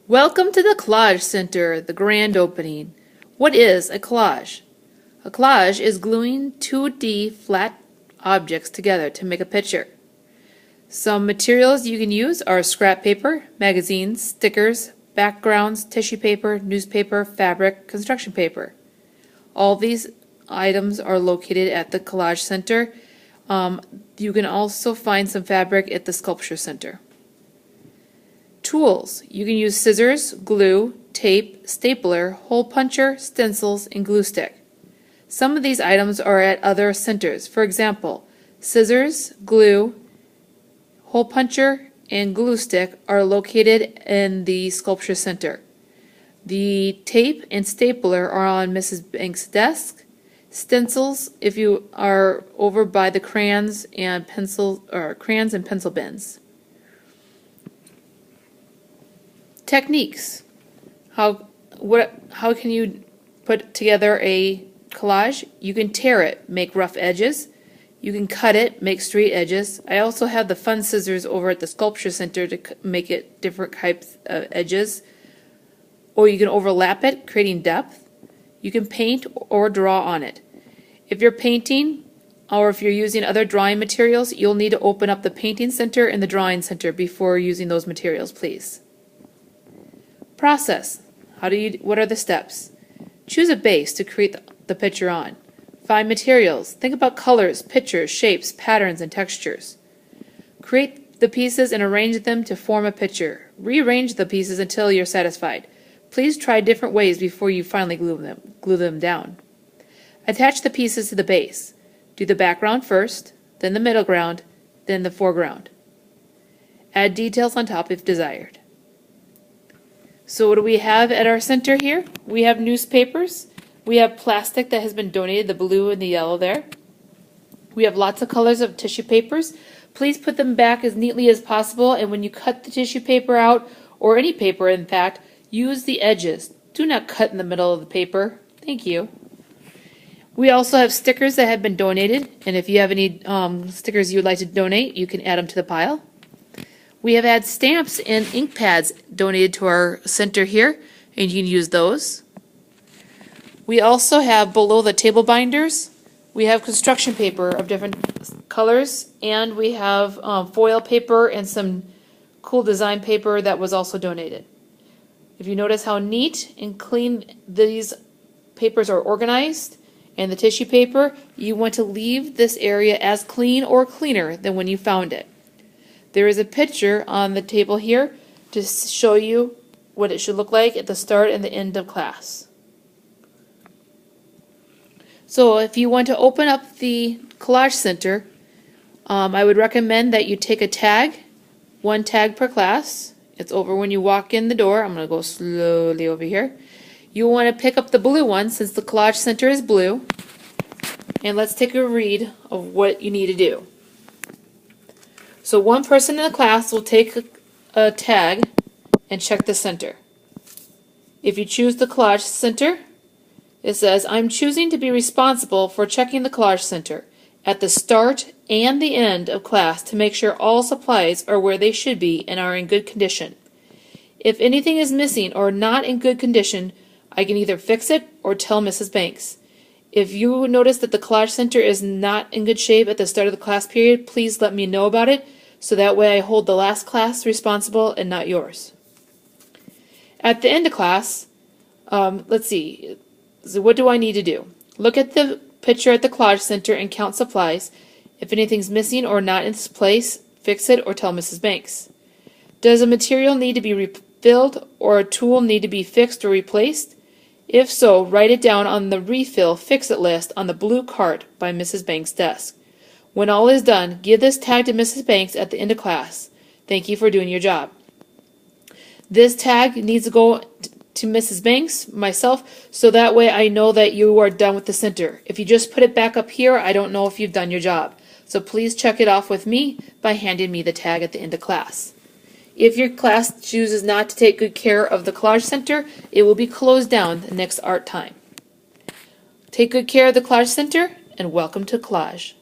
Welcome to the Collage Center, the grand opening. What is a collage? A collage is gluing 2D flat objects together to make a picture. Some materials you can use are scrap paper, magazines, stickers, backgrounds, tissue paper, newspaper, fabric, construction paper. All these items are located at the Collage Center. You can also find some fabric at the Sculpture Center. Tools. You can use scissors, glue, tape, stapler, hole puncher, stencils, and glue stick. Some of these items are at other centers. For example, scissors, glue, hole puncher, and glue stick are located in the Sculpture Center. The tape and stapler are on Mrs. Banks' desk. Stencils, if you are over by the crayons and pencil bins. Techniques. How can you put together a collage? You can tear it, make rough edges. You can cut it, make straight edges. I also have the fun scissors over at the Sculpture Center to make it different types of edges. Or you can overlap it, creating depth. You can paint or draw on it. If you're painting or if you're using other drawing materials, you'll need to open up the Painting Center and the Drawing Center before using those materials, please. Process. What are the steps? Choose a base to create the picture on. Find materials. Think about colors, pictures, shapes, patterns, and textures. Create the pieces and arrange them to form a picture. Rearrange the pieces until you're satisfied. Please try different ways before you finally glue them down. Attach the pieces to the base. Do the background first, then the middle ground, then the foreground. Add details on top if desired. So what do we have at our center here? We have newspapers. We have plastic that has been donated, the blue and the yellow there. We have lots of colors of tissue papers. Please put them back as neatly as possible, and when you cut the tissue paper out, or any paper in fact, use the edges. Do not cut in the middle of the paper. Thank you. We also have stickers that have been donated, and if you have any stickers you would like to donate, you can add them to the pile. We have had stamps and ink pads donated to our center here, and you can use those. We also have below the table binders, we have construction paper of different colors, and we have foil paper and some cool design paper that was also donated. If you notice how neat and clean these papers are organized, and the tissue paper, you want to leave this area as clean or cleaner than when you found it. There is a picture on the table here to show you what it should look like at the start and the end of class. So if you want to open up the Collage Center, I would recommend that you take a tag, one tag per class. It's over when you walk in the door. I'm going to go slowly over here. You'll want to pick up the blue one since the Collage Center is blue. And let's take a read of what you need to do. So one person in the class will take a tag and check the center. If you choose the Collage Center, it says, I'm choosing to be responsible for checking the Collage Center at the start and the end of class to make sure all supplies are where they should be and are in good condition. If anything is missing or not in good condition, I can either fix it or tell Mrs. Banks. If you notice that the Collage Center is not in good shape at the start of the class period, please let me know about it so that way I hold the last class responsible and not yours. At the end of class, let's see, so what do I need to do? Look at the picture at the Collage Center and count supplies. If anything's missing or not in its place, fix it or tell Mrs. Banks. Does a material need to be refilled or a tool need to be fixed or replaced? If so, write it down on the refill fix-it list on the blue cart by Mrs. Banks' desk. When all is done, give this tag to Mrs. Banks at the end of class. Thank you for doing your job. This tag needs to go to Mrs. Banks, myself, so that way I know that you are done with the center. If you just put it back up here, I don't know if you've done your job. So please check it off with me by handing me the tag at the end of class. If your class chooses not to take good care of the Collage Center, it will be closed down the next art time. Take good care of the Collage Center, and welcome to Collage.